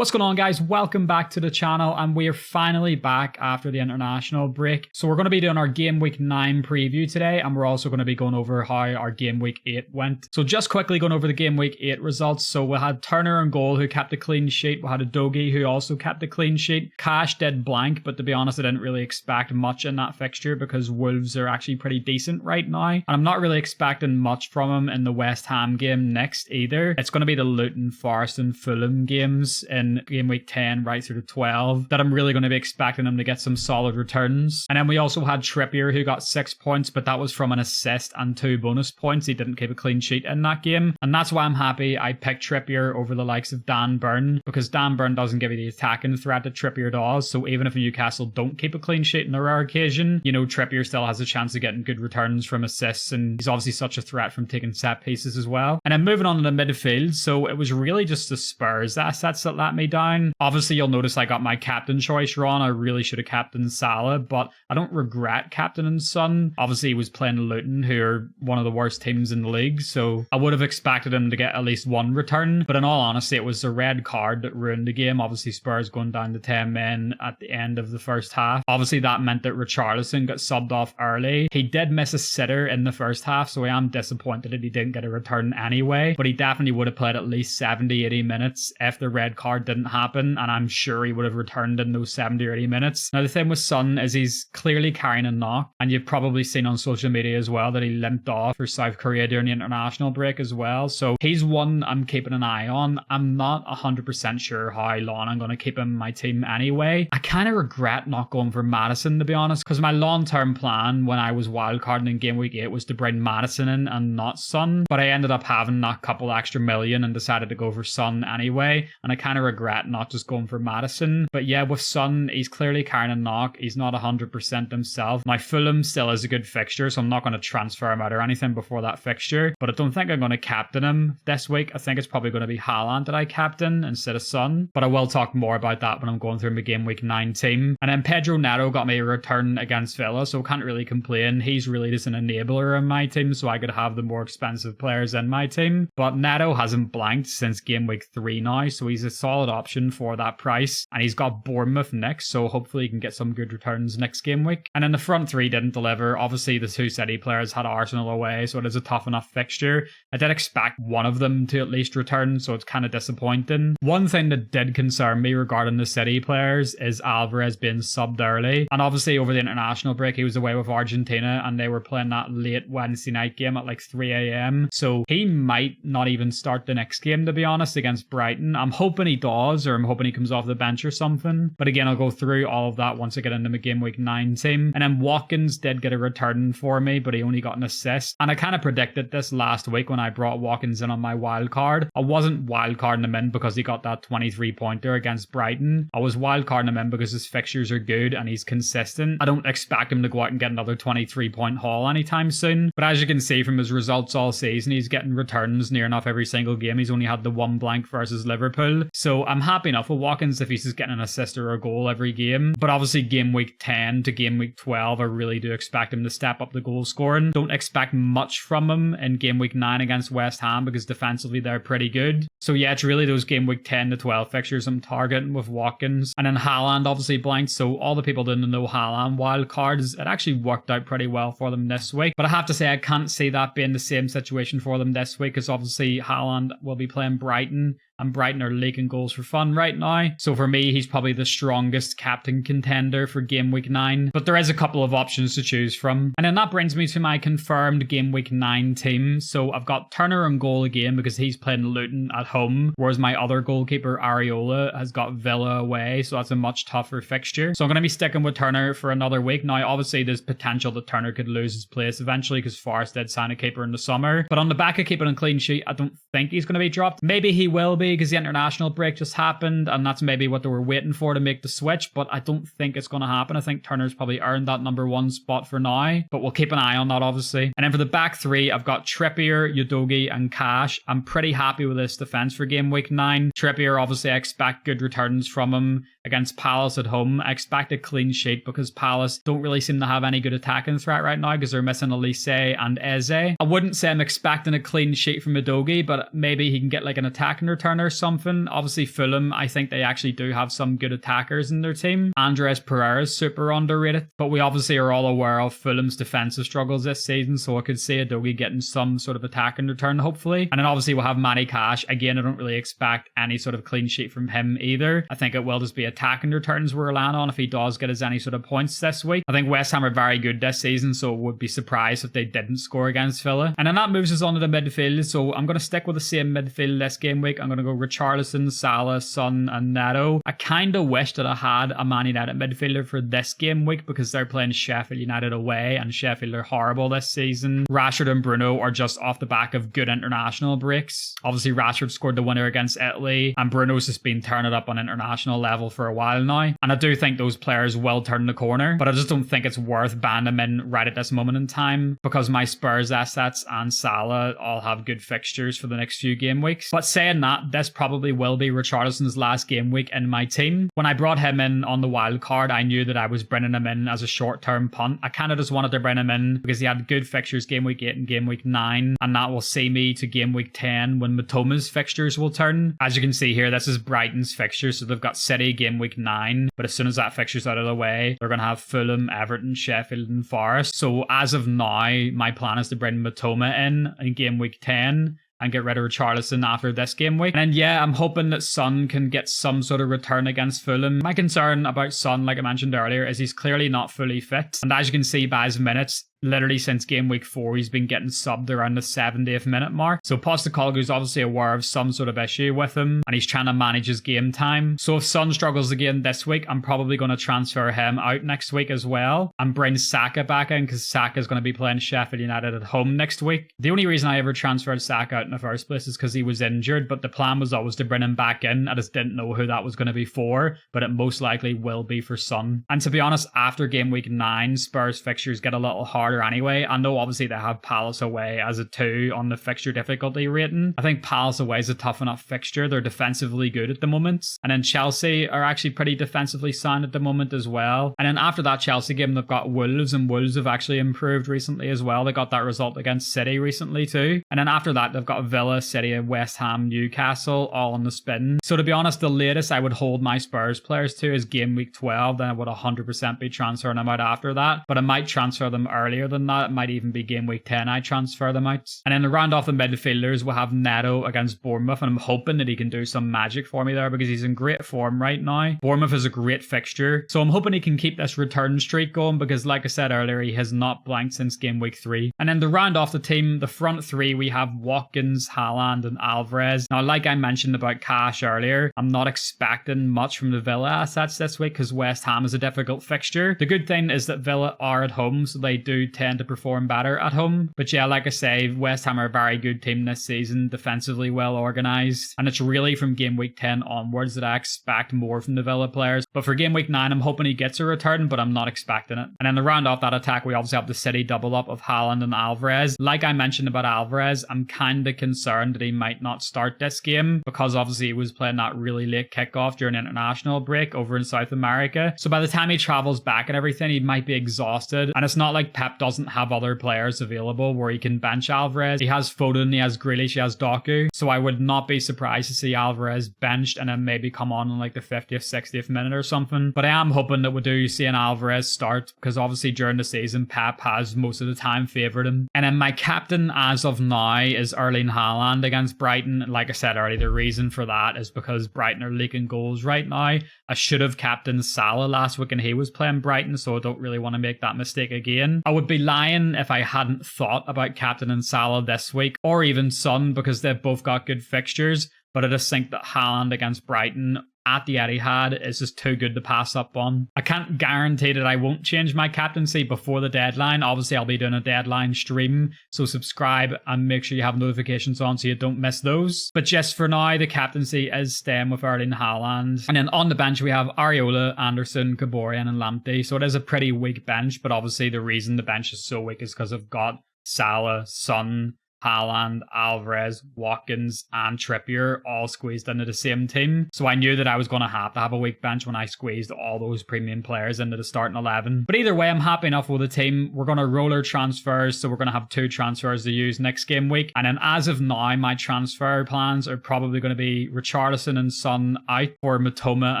What's going on, guys? Welcome back to the channel, and we are finally back after the international break. So we're going to be doing our game week 9 preview today, and we're also going to be going over how our game week 8 went. So just quickly going over the game week 8 results. So we had Turner in goal, who kept a clean sheet. We had Udogie, who also kept a clean sheet. Cash did blank, but to be honest, I didn't really expect much in that fixture because Wolves are actually pretty decent right now, and I'm not really expecting much from him in the West Ham game next either. It's going to be the Luton, Forest and Fulham games in game week 10 right through to 12 that I'm really going to be expecting him to get some solid returns. And then we also had Trippier, who got 6 points, but that was from an assist and 2 bonus points. He didn't keep a clean sheet in that game, and that's why I'm happy I picked Trippier over the likes of Dan Burn, because Dan Burn doesn't give you the attacking threat that Trippier does. So even if Newcastle don't keep a clean sheet on a rare occasion, you know, Trippier still has a chance of getting good returns from assists, and he's obviously such a threat from taking set pieces as well. And then moving on to the midfield, so it was really just the Spurs assets that let me down. Obviously, you'll notice I got my captain choice wrong. I really should have captained Salah, but I don't regret captaining Son. Obviously, he was playing Luton, who are one of the worst teams in the league, so I would have expected him to get at least one return. But in all honesty, it was the red card that ruined the game. Obviously, Spurs going down to 10 men at the end of the first half. Obviously, that meant that Richarlison got subbed off early. He did miss a sitter in the first half, so I am disappointed that he didn't get a return anyway, but he definitely would have played at least 70-80 minutes if the red card didn't happen, and I'm sure he would have returned in those 70 or 80 minutes. Now, the thing with Son is he's clearly carrying a knock, and you've probably seen on social media as well that he limped off for South Korea during the international break as well, so he's one I'm keeping an eye on. I'm not 100% sure how long I'm going to keep him in my team anyway. I kind of regret not going for Maddison, to be honest, because my long-term plan when I was wildcarding in game week 8 was to bring Maddison in and not Son, but I ended up having that couple extra million and decided to go for Son anyway, and I kind of regret not just going for Maddison. But yeah, with Son, he's clearly carrying a knock. He's not 100% himself. My Fulham still is a good fixture, so I'm not going to transfer him out or anything before that fixture, but I don't think I'm going to captain him this week. I think it's probably going to be Haaland that I captain instead of Son, but I will talk more about that when I'm going through my game week 9 team. And then Pedro Neto got me a return against Villa, so I can't really complain. He's really just an enabler in my team, so I could have the more expensive players in my team. But Neto hasn't blanked since game week 3 now, so he's a solid option for that price, and he's got Bournemouth next, so hopefully he can get some good returns next game week. And then the front three didn't deliver. Obviously, the two City players had Arsenal away, so it is a tough enough fixture. I did expect one of them to at least return, so it's kind of disappointing. One thing that did concern me regarding the City players is Alvarez being subbed early, and obviously over the international break he was away with Argentina, and they were playing that late Wednesday night game at like 3 a.m, so he might not even start the next game, to be honest, against Brighton. I'm hoping he does, or I'm hoping he comes off the bench or something, but again, I'll go through all of that once I get into my game week 9 team. And then Watkins did get a return for me, but he only got an assist, and I kind of predicted this last week when I brought Watkins in on my wild card. I wasn't wild carding him in because he got that 23 pointer against Brighton. I was wild carding him in because his fixtures are good and he's consistent. I don't expect him to go out and get another 23-point haul anytime soon, but as you can see from his results all season, he's getting returns near enough every single game. He's only had the one blank versus Liverpool, so I'm happy enough with Watkins if he's just getting an assist or a goal every game. But obviously game week 10 to game week 12, I really do expect him to step up the goal scoring. Don't expect much from him in game week 9 against West Ham because defensively they're pretty good. So yeah, it's really those game week 10 to 12 fixtures I'm targeting with Watkins. And then Haaland obviously blanked, so all the people didn't know Haaland wild cards, it actually worked out pretty well for them this week. But I have to say I can't see that being the same situation for them this week, because obviously Haaland will be playing Brighton, and Brighton are leaking goals for fun right now. So for me, he's probably the strongest captain contender for game week 9. But there is a couple of options to choose from. And then that brings me to my confirmed game week 9 team. So I've got Turner in goal again because he's playing Luton at home, whereas my other goalkeeper, Areola, has got Villa away. So that's a much tougher fixture. So I'm going to be sticking with Turner for another week. Now, obviously, there's potential that Turner could lose his place eventually because Forest did sign a keeper in the summer. But on the back of keeping a clean sheet, I don't think he's going to be dropped. Maybe he will be because the international break just happened, and that's maybe what they were waiting for to make the switch, but I don't think it's going to happen. I think Turner's probably earned that number 1 spot for now, but we'll keep an eye on that, obviously. And then for the back three, I've got Trippier, Udogie, and Cash. I'm pretty happy with this defense for game week 9. Trippier, obviously, I expect good returns from him. against Palace at home. I expect a clean sheet because Palace don't really seem to have any good attacking threat right now because they're missing Elise and Eze. I wouldn't say I'm expecting a clean sheet from Udogie, but maybe he can get like an attacking return or something. Obviously Fulham, I think they actually do have some good attackers in their team. Andres Pereira is super underrated, but we obviously are all aware of Fulham's defensive struggles this season, so I could see Udogie getting some sort of attacking return hopefully. And then obviously we'll have Matty Cash. Again, I don't really expect any sort of clean sheet from him either. I think it will just be attacking returns we're relying on if he does get us any sort of points this week. I think West Ham are very good this season, so would be surprised if they didn't score against Villa. And then that moves us on to the midfield, so I'm going to stick with the same midfield this game week. I'm going to go Richarlison, Salah, Son and Neto. I kind of wish that I had a Man United midfielder for this game week because they're playing Sheffield United away and Sheffield are horrible this season. Rashford and Bruno are just off the back of good international breaks. Obviously Rashford scored the winner against Italy and Bruno's just been turning it up on international level for a while now. And I do think those players will turn the corner, but I just don't think it's worth banning them in right at this moment in time because my Spurs assets and Salah all have good fixtures for the next few game weeks. But saying that, this probably will be Richarlison's last game week in my team. When I brought him in on the wild card, I knew that I was bringing him in as a short-term punt. I kind of just wanted to bring him in because he had good fixtures game week 8 and game week 9, and that will see me to game week 10 when Mitoma's fixtures will turn. As you can see here, this is Brighton's fixture, so they've got City game week 9, but as soon as that fixture's out of the way, they're going to have Fulham, Everton, Sheffield and Forest. So as of now, my plan is to bring Mitoma in game week 10 and get rid of Richarlison after this game week. And yeah, I'm hoping that Son can get some sort of return against Fulham. My concern about Son, like I mentioned earlier, is he's clearly not fully fit. And as you can see by his minutes, literally since game week 4, he's been getting subbed around the 70th minute mark. So Postecoglou's obviously aware of some sort of issue with him and he's trying to manage his game time. So if Son struggles again this week, I'm probably going to transfer him out next week as well and bring Saka back in because Saka's going to be playing Sheffield United at home next week. The only reason I ever transferred Saka out in the first place is because he was injured, but the plan was always to bring him back in. I just didn't know who that was going to be for, but it most likely will be for Son. And to be honest, after game week 9, Spurs fixtures get a little harder anyway. I know obviously they have Palace away as a 2 on the fixture difficulty rating. I think Palace away is a tough enough fixture. They're defensively good at the moment. And then Chelsea are actually pretty defensively sound at the moment as well. And then after that Chelsea game, they've got Wolves, and Wolves have actually improved recently as well. They got that result against City recently too. And then after that, they've got Villa, City, West Ham, Newcastle all on the spin. So to be honest, the latest I would hold my Spurs players to is game week 12. Then I would 100% be transferring them out after that. But I might transfer them earlier than that. It might even be game week 10 I transfer them out. And then to round off the midfielders, we'll have Neto against Bournemouth, and I'm hoping that he can do some magic for me there because he's in great form right now. Bournemouth is a great fixture, so I'm hoping he can keep this return streak going because like I said earlier, he has not blanked since game week 3. And then to round off the team, the front 3, we have Watkins, Haaland and Alvarez. Now like I mentioned about Cash earlier, I'm not expecting much from the Villa assets this week because West Ham is a difficult fixture. The good thing is that Villa are at home, so they do tend to perform better at home. But yeah, like I say, West Ham are a very good team this season, defensively well organised, and it's really from game week 10 onwards that I expect more from the Villa players. But for game week 9, I'm hoping he gets a return, but I'm not expecting it. And then to round off that attack, we obviously have the City double up of Haaland and Alvarez. Like I mentioned about Alvarez, I'm kind of concerned that he might not start this game because obviously he was playing that really late kickoff during international break over in South America. So by the time he travels back and everything, he might be exhausted. And it's not like Pep doesn't have other players available where he can bench Alvarez. He has Foden, he has Grealish, he has Doku. So I would not be surprised to see Alvarez benched and then maybe come on in like the 50th, 60th minute or something. But I am hoping that we do see an Alvarez start because obviously during the season, Pep has most of the time favoured him. And then my captain as of now is Erling Haaland against Brighton. Like I said earlier, the reason for that is because Brighton are leaking goals right now. I should have captained Salah last week and he was playing Brighton, so I don't really want to make that mistake again. I would be lying if I hadn't thought about captaining Salah this week or even Son because they've both got good fixtures, but I just think that Haaland against Brighton at the Etihad is just too good to pass up on. I can't guarantee that I won't change my captaincy before the deadline. Obviously, I'll be doing a deadline stream, so subscribe and make sure you have notifications on so you don't miss those. But just for now, the captaincy is staying with Erling Haaland. And then on the bench, we have Areola, Anderson, Kaborian and Lamptey. So it is a pretty weak bench, but obviously the reason the bench is so weak is because I've got Salah, Son, Haaland, Alvarez, Watkins, and Trippier all squeezed into the same team. So I knew that I was going to have a weak bench when I squeezed all those premium players into the starting 11. But either way, I'm happy enough with the team. We're going to roll our transfers, so we're going to have 2 transfers to use next game week. And then as of now, my transfer plans are probably going to be Richarlison and Son out for Matoma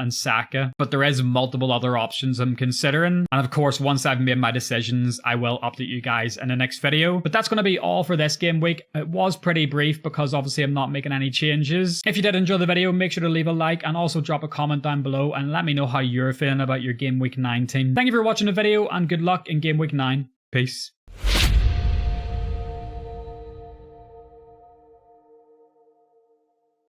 and Saka. But there is multiple other options I'm considering. And of course, once I've made my decisions, I will update you guys in the next video. But that's going to be all for this game week. It was pretty brief because obviously I'm not making any changes. If you did enjoy the video, make sure to leave a like and also drop a comment down below and let me know how you're feeling about your game week 9 team. Thank you for watching the video and good luck in game week 9. Peace.